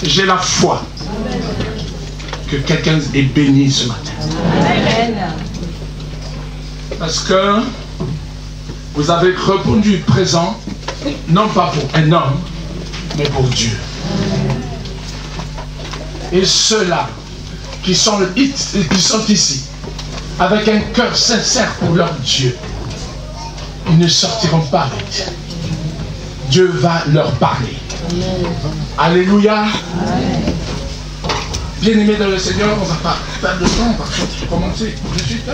J'ai la foi que quelqu'un est béni ce matin. Parce que vous avez répondu présent, non pas pour un homme, mais pour Dieu. Et ceux-là qui sont ici, avec un cœur sincère pour leur Dieu, ils ne sortiront pas avec Dieu. Dieu va leur parler. Alléluia. Bien-aimés dans le Seigneur, on ne va pas perdre de temps, par contre, commencer de suite.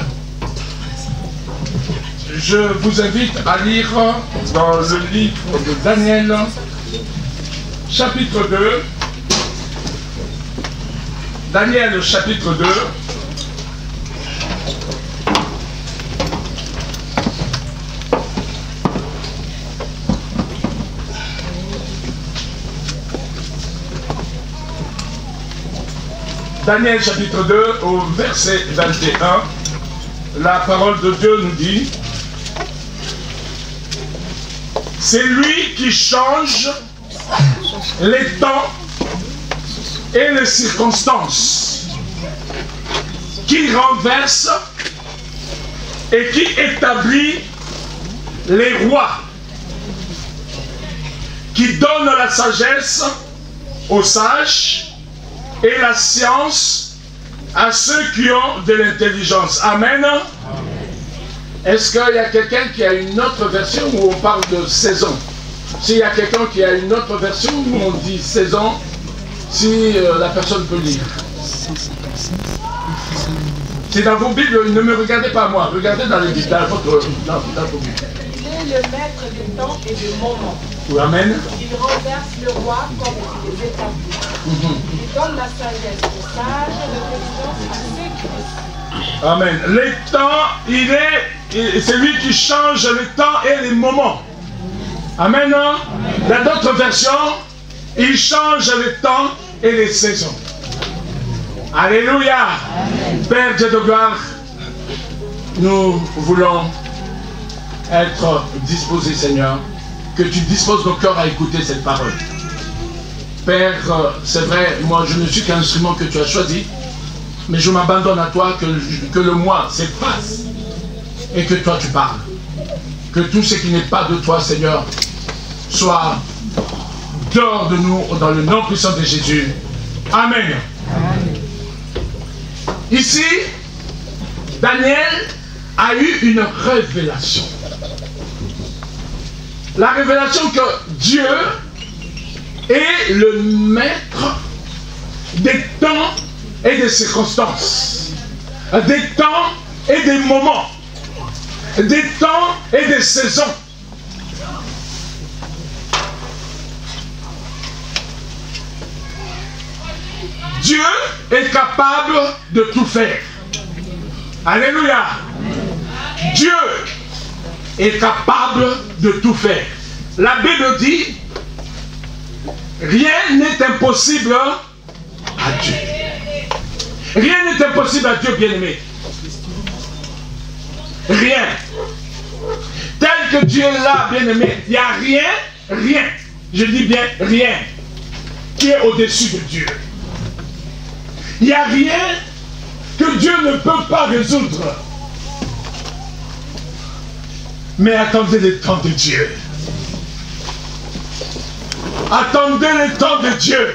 Je vous invite à lire dans le livre de Daniel, chapitre 2. Daniel, chapitre 2. Daniel, chapitre 2, au verset 21, la parole de Dieu nous dit: c'est lui qui change les temps et les circonstances, qui renverse et qui établit les rois, qui donne la sagesse aux sages et la science à ceux qui ont de l'intelligence. Amen. Est-ce qu'il y a quelqu'un qui a une autre version où on parle de saison? S'il y a quelqu'un qui a une autre version où on dit saison, si la personne peut lire. C'est dans vos Bibles, ne me regardez pas moi, regardez dans les Bibles, dans vos Bibles. Il est le maître du temps et du moment. Oui, amen. Il renverse le roi comme il les établit. Il donne la sagesse aux sages, l'intelligence à ceux qui le. Amen. Les temps, c'est lui qui change les temps et les moments. Amen. Il y a d'autres versions, il change les temps et les saisons. Alléluia. Amen. Père Dieu de gloire, nous voulons être disposés, Seigneur, que tu disposes nos cœurs à écouter cette parole. Père, c'est vrai, moi je ne suis qu'un instrument que tu as choisi, mais je m'abandonne à toi, que le moi s'efface et que toi tu parles. Que tout ce qui n'est pas de toi, Seigneur, soit dehors de nous dans le nom puissant de Jésus. Amen. Amen. Ici, Daniel a eu une révélation. La révélation que Dieu est le maître des temps et des circonstances, des temps et des moments, des temps et des saisons. Dieu est capable de tout faire. Alléluia. Dieu est capable de tout faire. La Bible dit: rien n'est impossible à Dieu. Rien n'est impossible à Dieu, bien-aimé. Rien. Tel que Dieu est là, bien-aimé, il n'y a rien, je dis bien rien, qui est au-dessus de Dieu. Il n'y a rien que Dieu ne peut pas résoudre. Mais attendez le temps de Dieu. Attendez le temps de Dieu.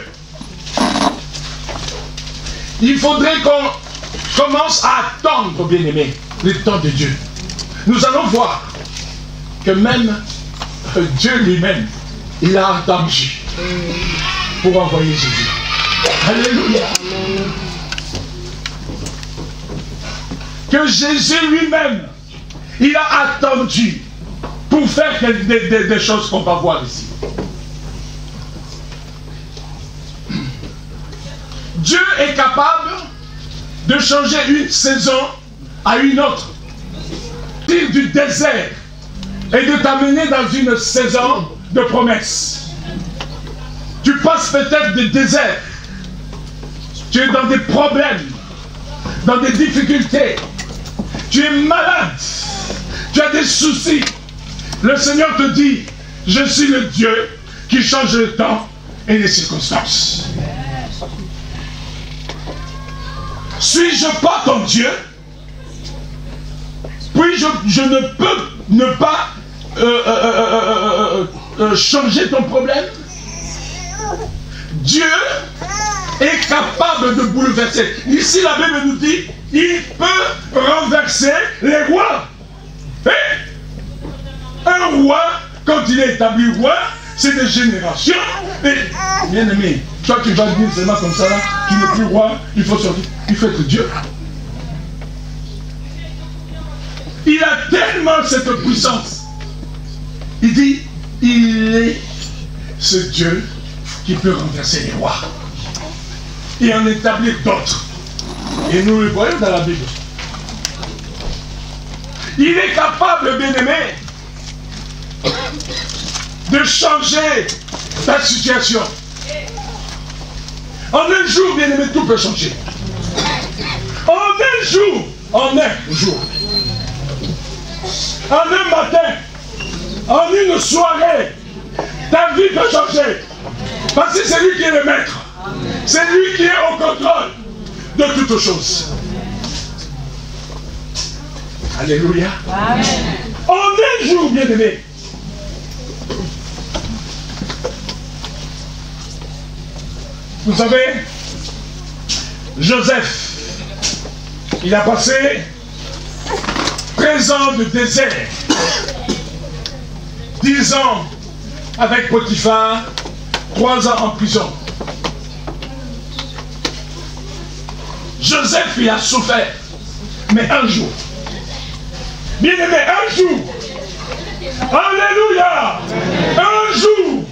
Il faudrait qu'on commence à attendre, bien-aimé, le temps de Dieu. Nous allons voir que même Dieu lui-même, il a attendu pour envoyer Jésus. Alléluia. Que Jésus lui-même, il a attendu pour faire des choses qu'on va voir ici. Dieu est capable de changer une saison à une autre. Du désert et de t'amener dans une saison de promesses. Tu passes peut-être du désert. Tu es dans des problèmes, dans des difficultés. Tu es malade. Tu as des soucis. Le Seigneur te dit: je suis le Dieu qui change le temps et les circonstances. Suis-je pas ton Dieu? Puis je ne peux ne pas changer ton problème. Dieu est capable de bouleverser. Ici, la Bible nous dit, il peut renverser les rois. Un roi, quand il est établi roi, c'est des générations. Et, bien aimé, toi qui vas dire seulement comme ça, là, qui n'est plus roi, il faut sortir. Il faut être Dieu. Il a tellement cette puissance. Il dit, il est ce Dieu qui peut renverser les rois et en établir d'autres. Et nous le voyons dans la Bible. Il est capable, bien-aimé, de changer ta situation. En un jour, bien-aimé, tout peut changer. En un jour, en un matin, en une soirée, ta vie peut changer. Parce que c'est lui qui est le maître. C'est lui qui est au contrôle de toutes choses. Alléluia. Amen. En un jour, bien-aimé. Vous savez, Joseph, il a passé 13 ans de désert, 10 ans avec Potiphar, 3 ans en prison. Joseph, il a souffert, mais un jour, bien aimé, un jour, alléluia, un jour,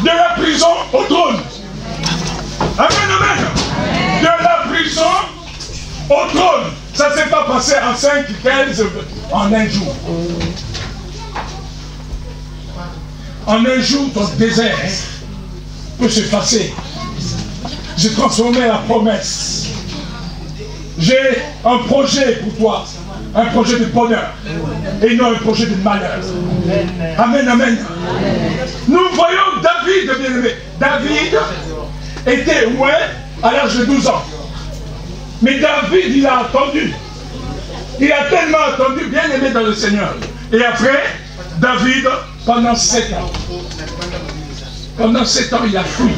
de la prison au trône. Amen, amen. De la prison au trône. Ça ne s'est pas passé en 5, 15, en un jour. En un jour, ton désert peut s'effacer. J'ai transformé la promesse. J'ai un projet pour toi. Un projet de bonheur. Et non un projet de malheur. Amen, amen. Nous voyons David, bien-aimé. David était loin à l'âge de 12 ans. Mais David, il a attendu. Il a tellement attendu, bien aimé dans le Seigneur. Et après, David, pendant 7 ans. Pendant 7 ans, il a fui.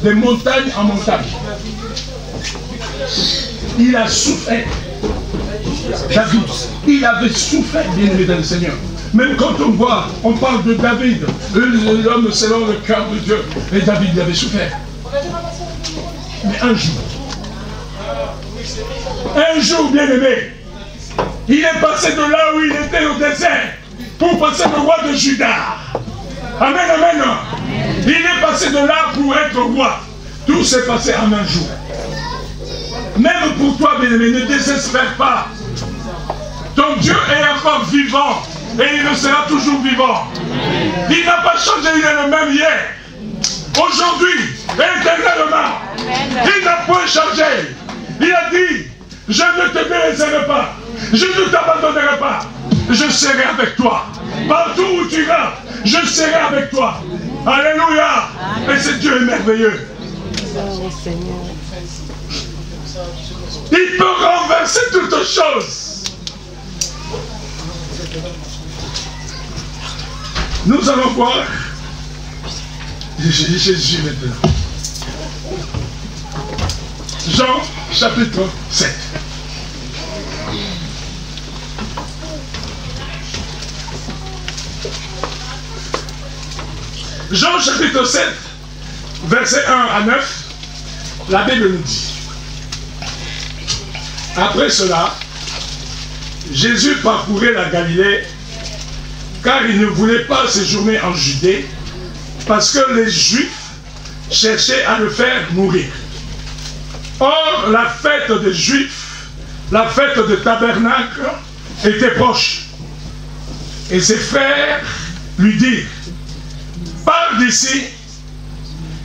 De montagne en montagne. Il a souffert. David, il avait souffert, bien aimé dans le Seigneur. Même quand on voit, on parle de David, l'homme selon le cœur de Dieu. Et David, il avait souffert. Mais un jour, bien aimé, il est passé de là où il était au désert pour passer le roi de Juda. Amen, amen. Il est passé de là pour être roi. Tout s'est passé en un jour. Même pour toi, bien aimé, ne désespère pas. Ton Dieu est encore vivant et il sera toujours vivant. Il n'a pas changé, il est le même hier, aujourd'hui, éternellement. Il n'a point changé. Il a dit, je ne te délaisserai pas, je ne t'abandonnerai pas, je serai avec toi. Partout où tu iras, je serai avec toi. Alléluia. Et ce Dieu est merveilleux. Il peut renverser toutes choses. Nous allons voir Jésus maintenant. Jean chapitre 7. Jean chapitre 7, verset 1 à 9, la Bible nous dit. Après cela, Jésus parcourait la Galilée, car il ne voulait pas séjourner en Judée, parce que les Juifs cherchaient à le faire mourir. Or, la fête des Juifs, la fête de Tabernacle, était proche. Et ses frères lui dirent, pars d'ici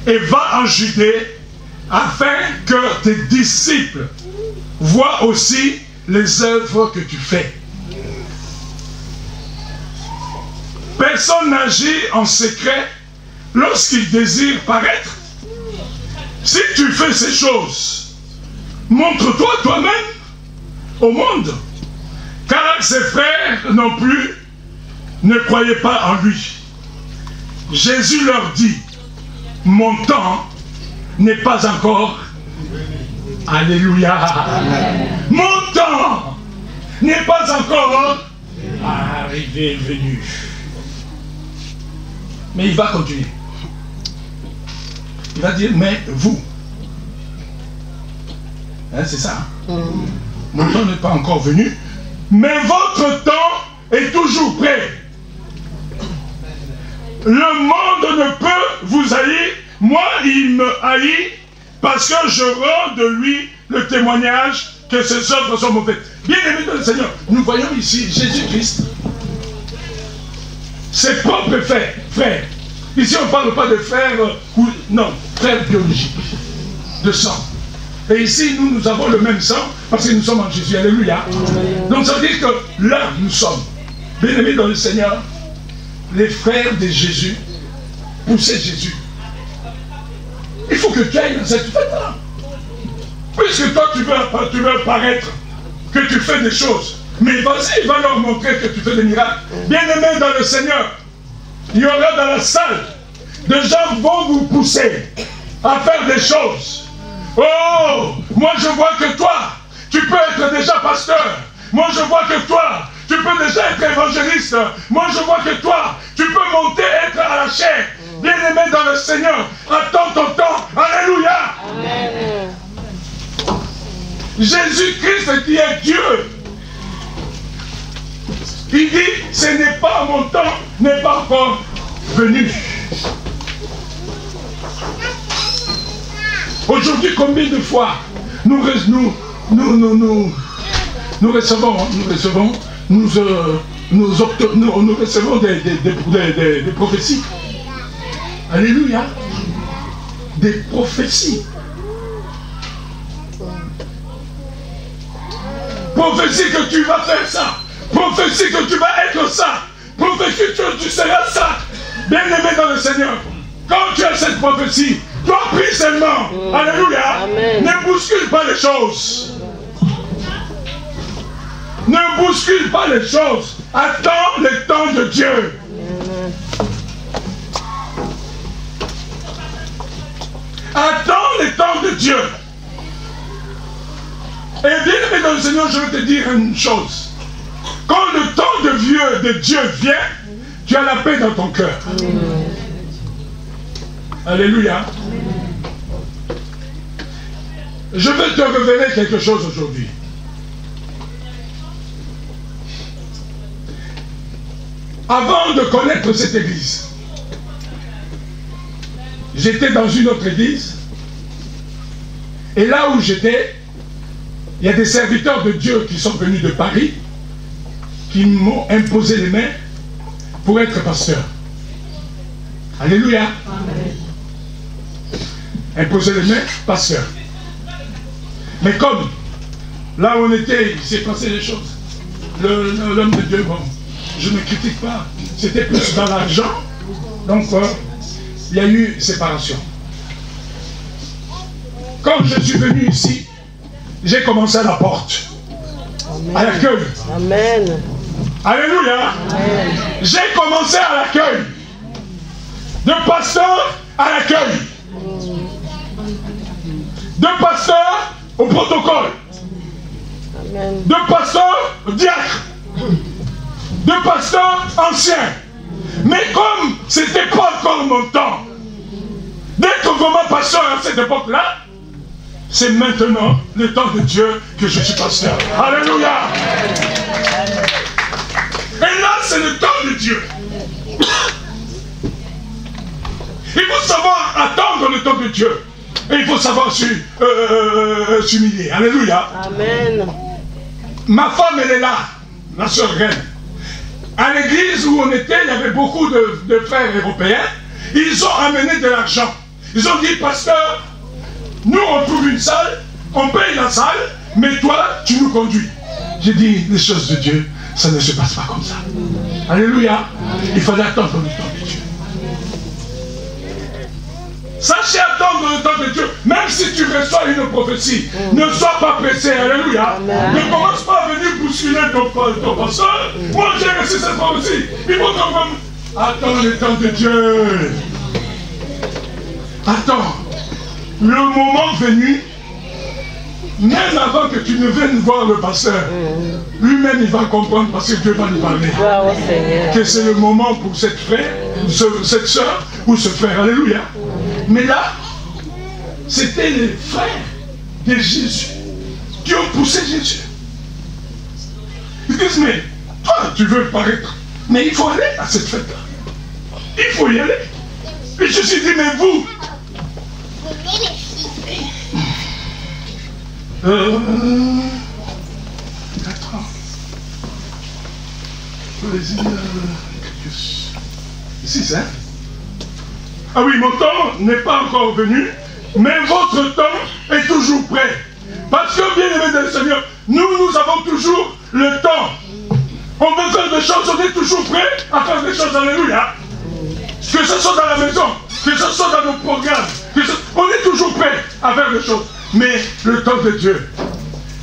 et va en Judée, afin que tes disciples voient aussi les œuvres que tu fais. Personne n'agit en secret lorsqu'il désire paraître. Si tu fais ces choses, montre-toi toi-même au monde. Car ses frères non plus ne croyaient pas en lui. Jésus leur dit, mon temps n'est pas encore. Alléluia. Amen. Mon temps n'est pas encore arrivé, venu. Mais il va continuer. Il va dire, mais vous, hein, c'est ça. Mon temps n'est pas encore venu, mais votre temps est toujours prêt. Le monde ne peut vous haïr. Moi, il me haït parce que je rends de lui le témoignage que ses œuvres sont mauvaises. Bien-aimés dans le Seigneur, nous voyons ici Jésus-Christ, ses propres frères. Ici, on ne parle pas de frères, non, frères biologiques, de sang. Et ici, nous avons le même sang parce que nous sommes en Jésus. Alléluia. Donc, ça veut dire que là, nous sommes, bien-aimés dans le Seigneur, les frères de Jésus, poussaient Jésus. Il faut que tu ailles dans cette fête-là. Puisque toi, tu veux paraître que tu fais des choses. Mais vas-y, va leur montrer que tu fais des miracles. Bien-aimés dans le Seigneur, il y aura dans la salle, des gens vont vous pousser à faire des choses. Oh, moi je vois que toi, tu peux être déjà pasteur. Moi je vois que toi, tu peux déjà être évangéliste. Moi je vois que toi, tu peux monter, être à la chair. Bien-aimé dans le Seigneur, attends ton temps. Alléluia. Amen. Jésus-Christ qui est Dieu, il dit, ce n'est pas mon temps, n'est pas encore venu. Aujourd'hui, combien de fois nous recevons des prophéties. Alléluia. Des prophéties. Prophétie que tu vas faire ça. Prophétie que tu vas être ça. Prophétie que tu seras ça. Bien-aimé dans le Seigneur. Quand tu as cette prophétie, toi prie seulement. Alléluia. Amen. Ne bouscule pas les choses. Ne bouscule pas les choses. Attends le temps de Dieu. Attends le temps de Dieu. Et bien-aimé dans le Seigneur, je vais te dire une chose. Quand le temps de Dieu vient, tu as la paix dans ton cœur. Alléluia. Je vais te révéler quelque chose aujourd'hui. Avant de connaître cette église, j'étais dans une autre église. Et là où j'étais, il y a des serviteurs de Dieu qui sont venus de Paris, qui m'ont imposé les mains pour être pasteur. Alléluia. Amen. Imposer les mains, pasteur. Mais comme là où on était, il s'est passé des choses. L'homme de Dieu, bon, je ne critique pas, c'était plus dans l'argent. Donc, il y a eu séparation. Quand je suis venu ici, j'ai commencé à la porte. Amen. À l'accueil. Amen. Alléluia. Amen. J'ai commencé à l'accueil. De pasteur à l'accueil. De pasteur au protocole. Amen. De pasteur au diacre. De pasteur ancien. Mais comme ce n'était pas encore mon temps d'être vraiment pasteur à cette époque-là, c'est maintenant le temps de Dieu que je suis pasteur. Alléluia. Et là, c'est le temps de Dieu. Il faut savoir attendre le temps de Dieu. Et il faut savoir s'humilier. Alléluia. Amen. Ma femme, elle est là, la sœur Reine. À l'église où on était, il y avait beaucoup de frères européens. Ils ont amené de l'argent. Ils ont dit, pasteur, nous on trouve une salle, on paye la salle, mais toi, tu nous conduis. J'ai dit, les choses de Dieu, ça ne se passe pas comme ça. Alléluia. Il fallait attendre le temps de Dieu. Sachez attendre le temps de Dieu. Même si tu reçois une prophétie, ne sois pas pressé. Alléluia. Ne commence pas à venir bousculer ton pasteur. Moi, j'ai reçu cette prophétie. Il faut qu'on attends le temps de Dieu. Attends. Le moment venu, même avant que tu ne viennes voir le pasteur, lui-même il va comprendre parce que Dieu va lui parler. Que c'est le moment pour cette frère, cette soeur ou ce frère. Alléluia. Mais là, c'était les frères de Jésus qui ont poussé Jésus. Ils disent, mais toi, tu veux paraître, mais il faut aller à cette fête-là. Il faut y aller. Et Jésus dit, mais vous, attends. Ici, c'est. Ah oui, mon temps n'est pas encore venu, mais votre temps est toujours prêt. Parce que, bien aimé du Seigneur, nous avons toujours le temps. On veut faire des choses, on est toujours prêt à faire des choses. Alléluia. Que ce soit dans la maison, que ce soit dans nos programmes, on est toujours prêt à faire des choses. Mais le temps de Dieu.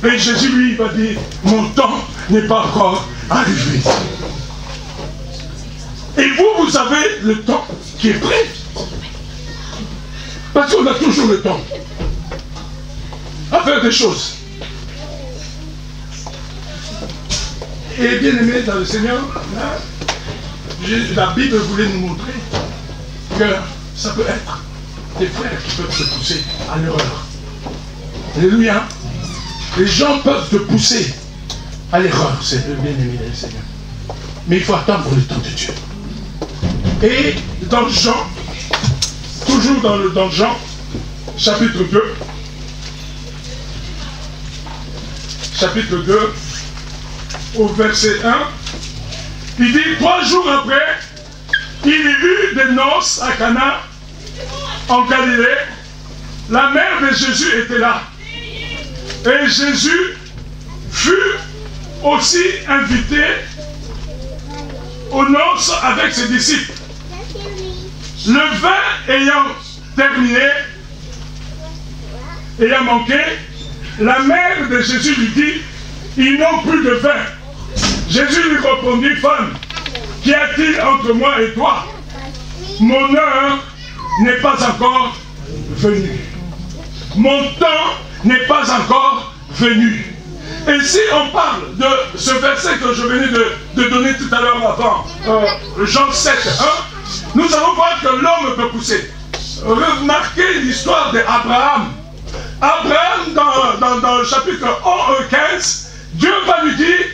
Et Jésus, lui, va dire, mon temps n'est pas encore arrivé. Et vous avez le temps qui est prêt. Parce qu'on a toujours le temps à faire des choses. Et bien aimé dans le Seigneur, là, la Bible voulait nous montrer que ça peut être des frères qui peuvent se pousser à l'erreur. Alléluia. Les gens peuvent te pousser à l'erreur, c'est le bien-aimé du Seigneur. Mais il faut attendre le temps de Dieu. Et dans Jean, toujours dans Jean, chapitre 2, au verset 1, il dit, 3 jours après, il y eut des noces à Cana, en Galilée. La mère de Jésus était là. Et Jésus fut aussi invité aux noces avec ses disciples. Le vin ayant terminé, ayant manqué, la mère de Jésus lui dit, ils n'ont plus de vin. Jésus lui répondit, femme, qu'y a-t-il entre moi et toi? Mon heure n'est pas encore venue. Mon temps n'est pas encore venu. Et si on parle de ce verset que je venais de donner tout à l'heure avant, Jean 7, 1, nous allons voir que l'homme peut pousser. Remarquez l'histoire d'Abraham. Abraham, dans le chapitre 15, Dieu va lui dire,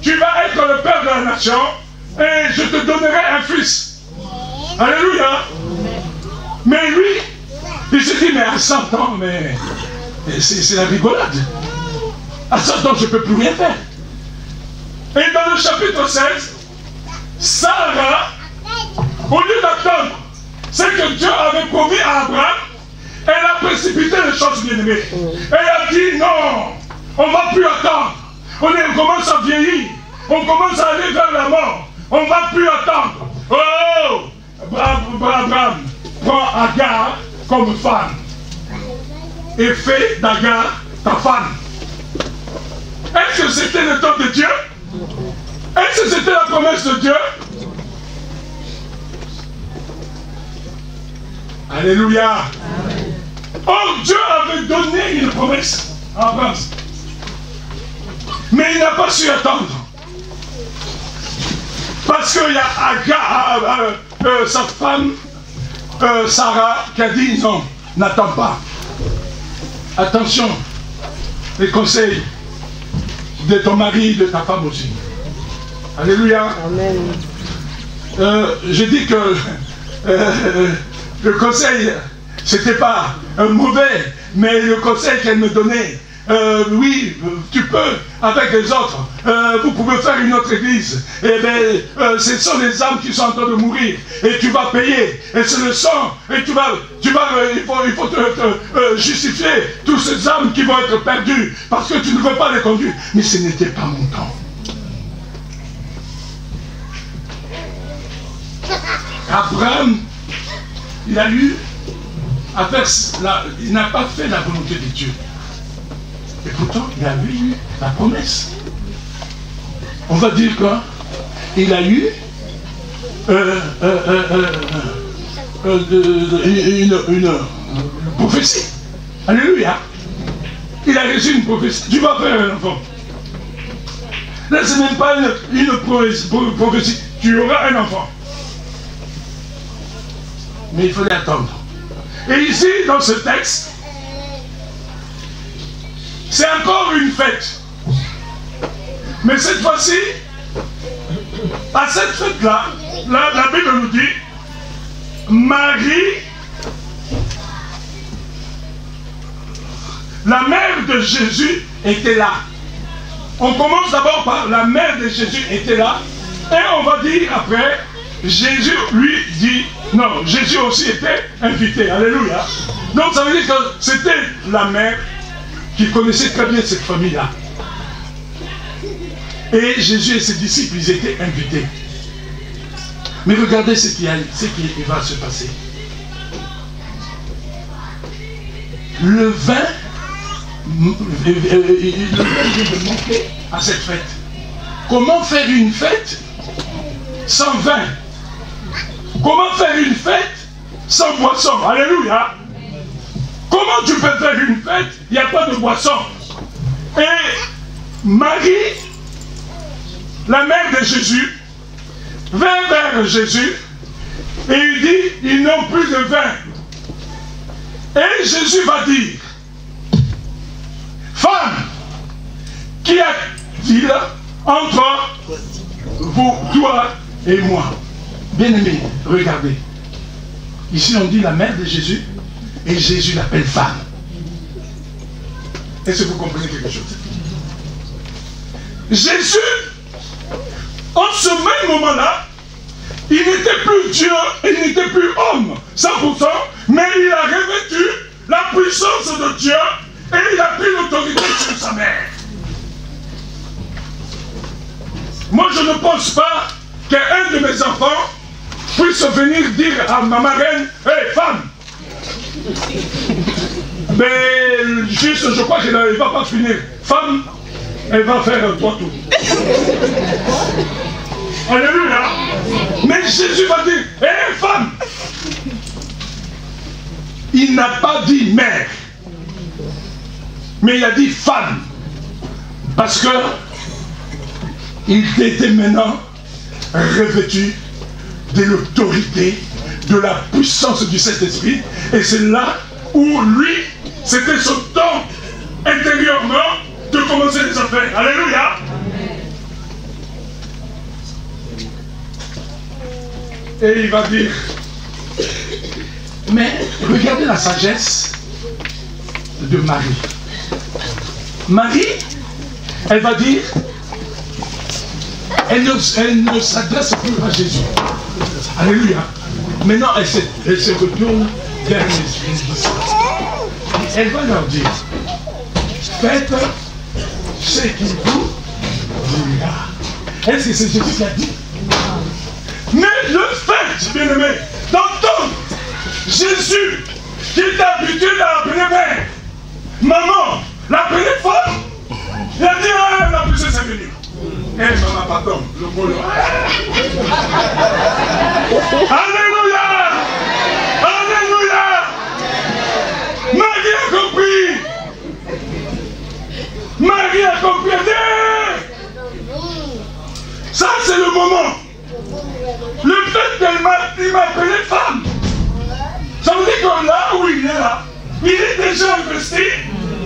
tu vas être le père de la nation et je te donnerai un fils. Alléluia. Mais lui, il se dit, mais à 100 ans, mais c'est la rigolade. À 100 ans, je ne peux plus rien faire. Et dans le chapitre 16, Sarah, au lieu d'attendre ce que Dieu avait promis à Abraham, elle a précipité les choses bien-aimées. Elle a dit, non, on ne va plus attendre. On commence à vieillir. On commence à aller vers la mort. On ne va plus attendre. Oh, Abraham, prends Agar comme femme. Et fais d'Agar ta femme. Est-ce que c'était le temps de Dieu? Est-ce que c'était la promesse de Dieu? Alléluia. Or, Dieu avait donné une promesse à Abraham. Mais il n'a pas su attendre. Parce qu'il y a Agar, sa femme, Sarah, qui a dit non, n'attends pas. Attention, les conseils de ton mari, de ta femme aussi. Alléluia. Amen. Je dis que le conseil, c'était pas mauvais, mais le conseil qu'elle me donnait, oui, tu peux, avec les autres, vous pouvez faire une autre église. Et bien, ce sont les âmes qui sont en train de mourir. Et tu vas payer. Et c'est le sang. Et il faut te justifier tous ces âmes qui vont être perdues. Parce que tu ne veux pas les conduire. Mais ce n'était pas mon temps. Abraham, il a eu il n'a pas fait la volonté de Dieu. Et pourtant, il avait eu la promesse. On va dire quoi? Il a eu une prophétie. Alléluia. Il a reçu une prophétie. Tu vas faire un enfant. Là, ce n'est même pas une prophétie. Tu auras un enfant. Mais il fallait attendre. Et ici, dans ce texte, c'est encore une fête. Mais cette fois-ci, à cette fête-là, la Bible nous dit, Marie, la mère de Jésus, était là. On commence d'abord par la mère de Jésus était là. Et on va dire après, Jésus lui dit, non, Jésus aussi était invité. Alléluia. Donc ça veut dire que c'était la mère qui connaissait très bien cette famille-là. Et Jésus et ses disciples, ils étaient invités. Mais regardez ce qui va se passer. Le vin vient de manquer à cette fête. Comment faire une fête sans vin? Comment faire une fête sans boisson? Alléluia. Comment tu peux faire une fête? Il n'y a pas de boisson. Et Marie, la mère de Jésus, vint vers Jésus et il dit, ils n'ont plus de vin. Et Jésus va dire, femme, qu'y a-t-il entre vous, toi et moi? Bien-aimés, regardez. Ici on dit la mère de Jésus et Jésus l'appelle femme. Est-ce que vous comprenez quelque chose? Jésus, en ce même moment-là, il n'était plus Dieu, il n'était plus homme, 100%, mais il a revêtu la puissance de Dieu et il a pris l'autorité sur sa mère. Moi, je ne pense pas qu'un de mes enfants puisse venir dire à ma marraine, hey, femme! Mais juste, je crois qu'elle ne va pas finir. Femme, elle va faire un trois tours. Alléluia. Mais Jésus va dire, hé femme. Il n'a pas dit mère, mais il a dit femme. Parce que il était maintenant revêtu de l'autorité, de la puissance du Saint-Esprit. Et c'est là où lui, c'était son temps intérieurement de commencer les affaires. Alléluia. Et il va dire, mais regardez la sagesse de Marie. Marie, elle va dire, elle ne s'adresse plus à Jésus. Alléluia. Maintenant, elle se retourne vers les disciples. Elle va leur dire, faites ce qu'il vous dira. Est-ce que c'est Jésus qui a dit? Mais le fait, bien-aimé, d'entendre Jésus qui est habitué à l'appeler mère, maman, l'appeler femme, il a dit, ah, la princesse est venue. Eh, maman, pardon, le mot. Alléluia! Alléluia! Marie a compris! Marie a compris! Ça, c'est le moment. Le fait qu'elle m'a appelé femme, ça veut dire que là où il est là, il est déjà investi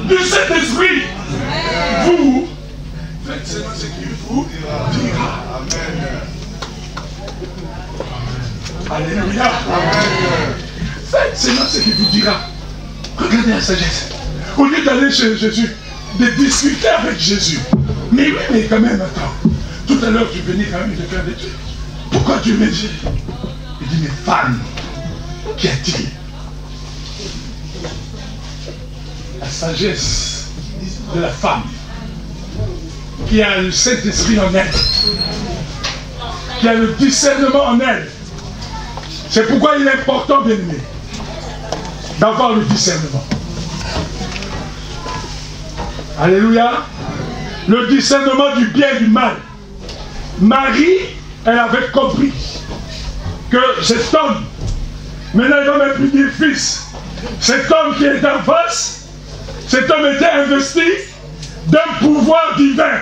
de cet esprit. Vous, faites seulement ce qu'il vous dira. Amen. Alléluia. Faites seulement ce qu'il vous dira. Regardez la sagesse. Au lieu d'aller chez Jésus, de discuter avec Jésus. Mais oui, mais quand même, attends. Tout à l'heure, tu venais quand même de faire des trucs. Pourquoi Dieu m'a dit? Il dit, mais femme, qu'y a-t-il? La sagesse de la femme qui a le Saint-Esprit en elle, qui a le discernement en elle. C'est pourquoi il est important, bien-aimé, d'avoir le discernement. Alléluia. Le discernement du bien et du mal. Marie, elle avait compris que cet homme, maintenant il ne va même plus dire fils, cet homme qui était en face, cet homme était investi d'un pouvoir divin.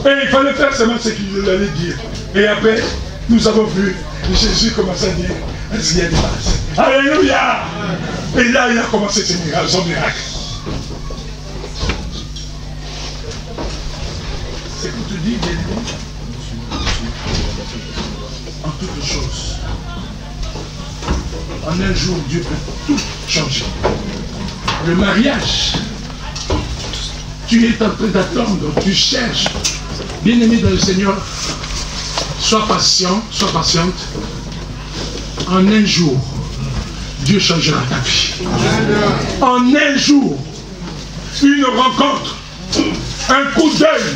Et il fallait faire seulement ce qu'il allait dire. Et après, nous avons vu Jésus commencer à dire, est-ce qu'il y a des bases? Alléluia! Et là, il a commencé son miracle. C'est pour te dire, en toutes choses, en un jour, Dieu peut tout changer. Le mariage, tu es en train d'attendre, tu cherches. Bien-aimé dans le Seigneur, sois patient, sois patiente. En un jour, Dieu changera ta vie. En un jour, une rencontre, un coup d'œil,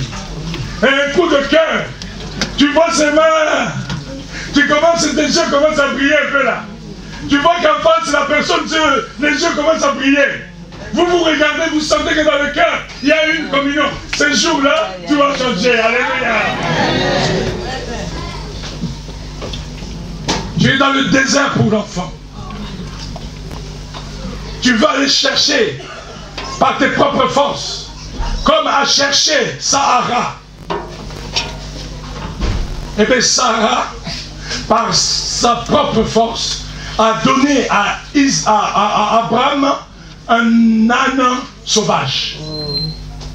un coup de cœur. Tu vois ses mains, tes yeux commencent à briller un peu là. Tu vois qu'en face, la personne, les yeux commencent à briller. Vous vous regardez, vous sentez que dans le cœur, il y a une communion. Ce jour-là, tu vas changer. Alléluia. Tu es dans le désert pour l'enfant. Tu vas aller chercher par tes propres forces, comme à chercher Sarah. Et bien Sarah, par sa propre force, a donné à Abraham un âne sauvage.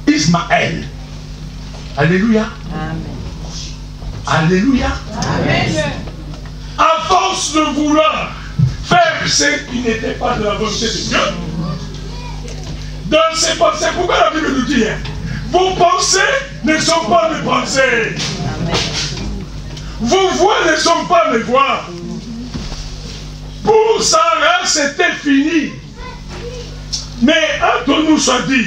Ismaël. Alléluia. Amen. Alléluia. Amen. À force de vouloir faire ce qui n'était pas de la volonté de Dieu, dans ses pensées, pourquoi la Bible nous dit, vos pensées ne sont pas mes pensées. Amen. Vos voix ne sont pas mes voix. Pour Sarah, c'était fini. Mais entre nous soit dit,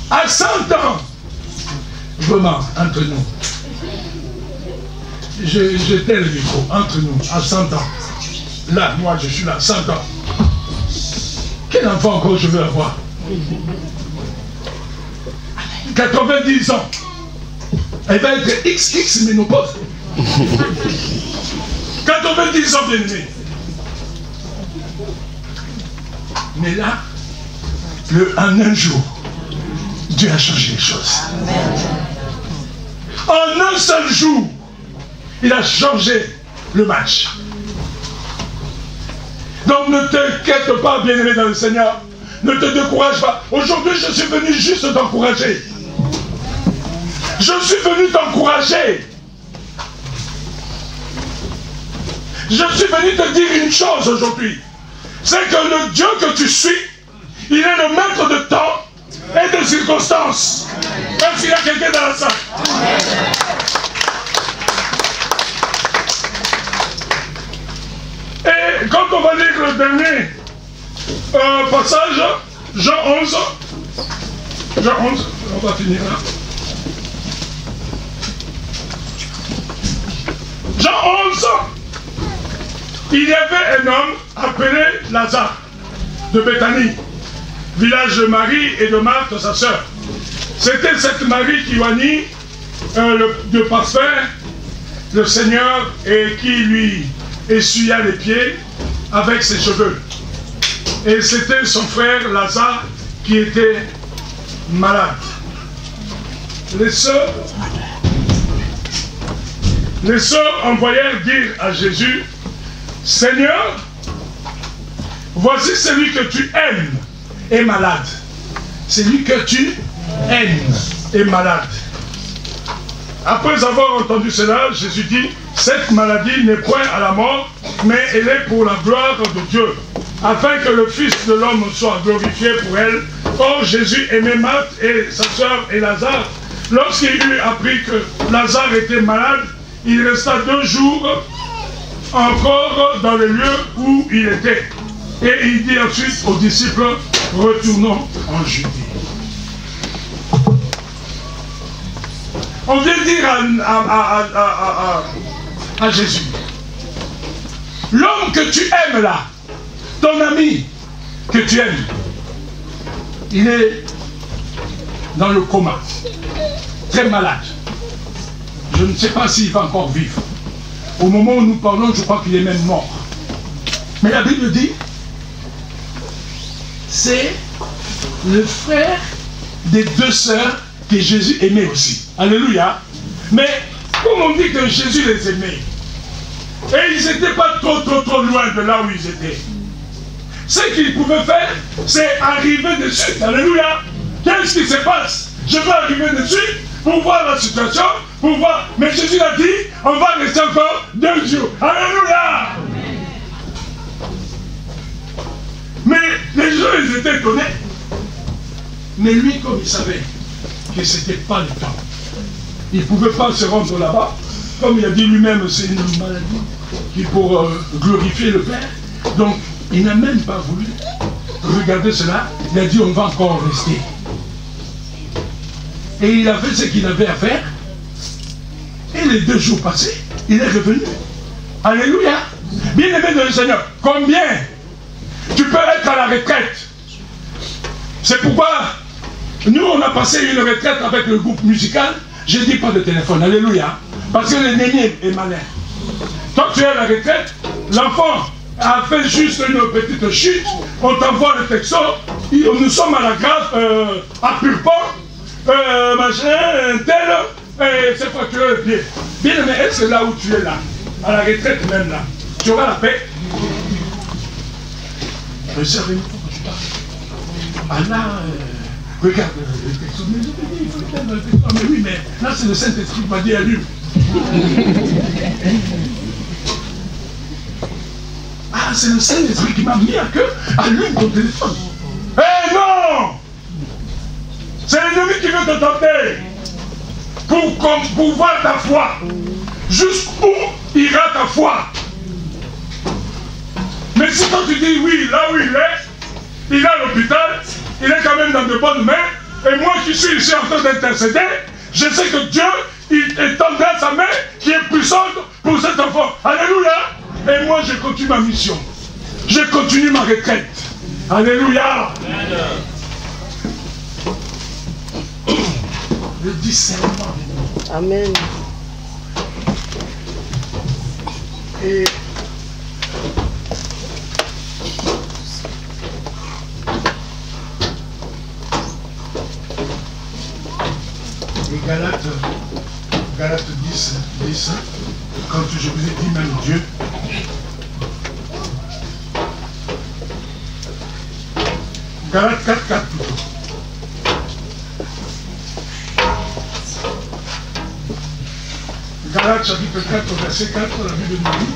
à 100 ans, vraiment, entre nous, je tais le micro, entre nous, à 100 ans, là, moi je suis là, 100 ans, quel enfant encore je veux avoir? 90 ans, elle va être XX ménopause. 90 ans, bien aimé. Mais là, en un jour, Dieu a changé les choses. Amen. En un seul jour, il a changé le match. Donc ne t'inquiète pas, bien-aimé dans le Seigneur. Ne te décourage pas. Aujourd'hui, je suis venu juste t'encourager. Je suis venu t'encourager. Je suis venu te dire une chose aujourd'hui. C'est que le Dieu que tu suis, il est le maître de temps et de circonstances. Même s'il y a quelqu'un dans la salle. Et quand on va lire le dernier passage, Jean 11, on va finir là. Jean 11, il y avait un homme appelé Lazare, de Béthanie, village de Marie et de Marthe, sa sœur. C'était cette Marie qui oignit de parfum le Seigneur et qui lui essuya les pieds avec ses cheveux. Et c'était son frère Lazare qui était malade. Les sœurs envoyèrent dire à Jésus, Seigneur, voici celui que tu aimes est malade. Celui que tu aimes est malade. Après avoir entendu cela, Jésus dit, cette maladie n'est point à la mort, mais elle est pour la gloire de Dieu, afin que le Fils de l'homme soit glorifié pour elle. Or, Jésus aimait Marthe et sa sœur et Lazare. Lorsqu'il eut appris que Lazare était malade, il resta 2 jours encore dans le lieu où il était. Et il dit ensuite aux disciples, retournons en Judée. On vient dire à Jésus, l'homme que tu aimes là, Ton ami que tu aimes, il est dans le coma, très malade. Je ne sais pas s'il va encore vivre. Au moment où nous parlons, je crois qu'il est même mort. Mais la Bible dit, c'est le frère des deux sœurs que Jésus aimait aussi. Alléluia. Mais comme on dit que Jésus les aimait, et ils n'étaient pas trop loin de là où ils étaient. Ce qu'ils pouvaient faire, c'est arriver dessus. Alléluia. Qu'est-ce qui se passe? Je vais arriver dessus pour voir la situation, pour voir. Mais Jésus a dit, on va rester encore 2 jours. Alléluia. Mais les gens, ils étaient étonnés. Mais lui, comme il savait que ce n'était pas le temps, il ne pouvait pas se rendre là-bas. Comme il a dit lui-même, c'est une maladie qui pour glorifier le Père. Donc, il n'a même pas voulu regarder cela. Il a dit, on va encore rester. Et il a fait ce qu'il avait à faire. Et les 2 jours passés, il est revenu. Alléluia. Bien-aimé de le Seigneur, combien tu peux être à la retraite? C'est pourquoi nous, on a passé une retraite avec le groupe musical. Je ne dis pas de téléphone. Alléluia. Parce que le néné est malin. Quand tu es à la retraite, l'enfant a fait juste une petite chute. On t'envoie le texto. Nous sommes à la grave, à Purpont, machin, tel, c'est quoi tu as le pied. Bien aimé, est-ce que là où tu es là, à la retraite même là, tu auras la paix? Sœur, il faut que tu parles. Allah, regarde le texte. Mais je te dis, il faut le faire dans le texte. Mais oui, mais là c'est le Saint-Esprit qui m'a dit à lui. Ah, c'est le Saint-Esprit qui m'a mis à cœur, allume ton téléphone. Eh non! C'est l'ennemi qui veut te tenter pour voir ta foi. Jusqu'où ira ta foi? Mais si quand tu dis oui, là où il est à l'hôpital, il est quand même dans de bonnes mains, et moi qui suis ici en train d'intercéder, je sais que Dieu, il étendra sa main qui est puissante pour cet enfant. Alléluia. Et moi, je continue ma mission. Je continue ma retraite. Alléluia. Le discernement. Amen. Et Galates 10, quand je vous ai dit même Dieu, Galates 4 plutôt. Galates chapitre 4, verset 4, la Bible nous dit.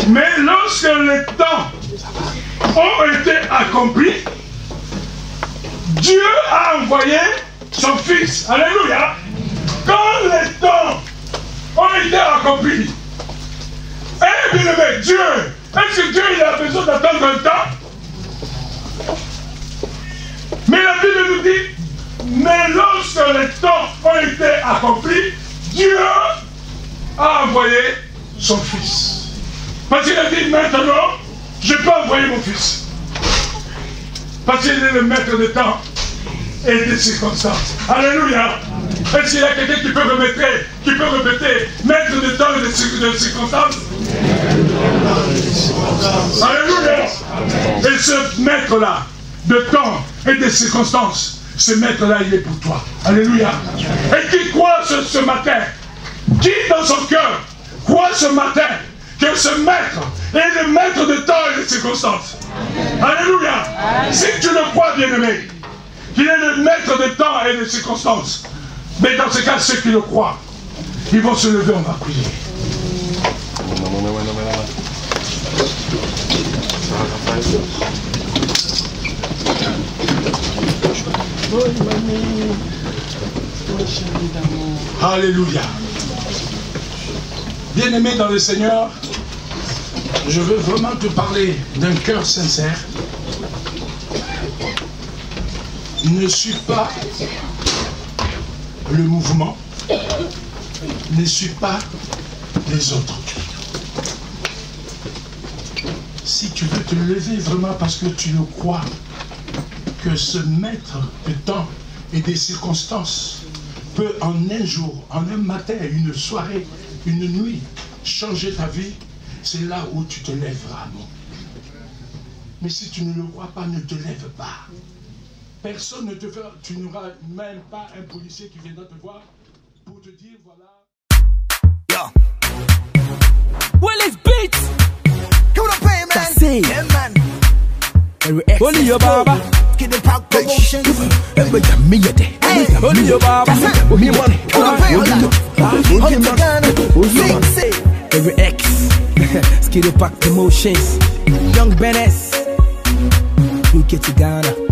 Mais lorsque les temps ont été accomplis, Dieu a envoyé son Fils. Alléluia. Quand les temps ont été accomplis, eh bien aimé, Dieu, est-ce que Dieu il a besoin d'attendre un temps? Mais la Bible nous dit, mais lorsque les temps ont été accomplis, Dieu a envoyé son Fils. Parce qu'il a dit maintenant, je peux envoyer mon Fils. Parce qu'il est le maître des temps et des circonstances. Alléluia. Est-ce qu'il y a quelqu'un qui peut répéter maître des temps et des circonstances? Alléluia. Et ce maître-là, de temps et de circonstances, ce maître-là, il est pour toi. Alléluia. Et qui croit ce matin, qui dans son cœur croit ce matin que ce maître est le maître de temps et de circonstances. Alléluia. Si tu le crois, bien-aimé, qu'il est le maître de temps et de circonstances, mais dans ce cas, ceux qui le croient, ils vont se lever, on va prier. Alléluia. Bien-aimé dans le Seigneur, je veux vraiment te parler d'un cœur sincère. Ne suis pas le mouvement, Ne suis pas les autres. Si tu veux te lever vraiment parce que tu le crois, que ce maître de temps et des circonstances peut en un jour, en un matin, une soirée, une nuit, changer ta vie, c'est là où tu te lèveras, non? Mais si tu ne le crois pas, ne te lève pas. Personne ne te fera, tu n'auras même pas un policier qui viendra te voir pour te dire, voilà. Yo. Well, it's beats. Come on, pay, man. That's it. Yeah, man. Only your baba. Get the pack promotions. Only your baba. Me one. Come on, pay, every X. Skiddy pack promotions. Young Benes. We get to Ghana.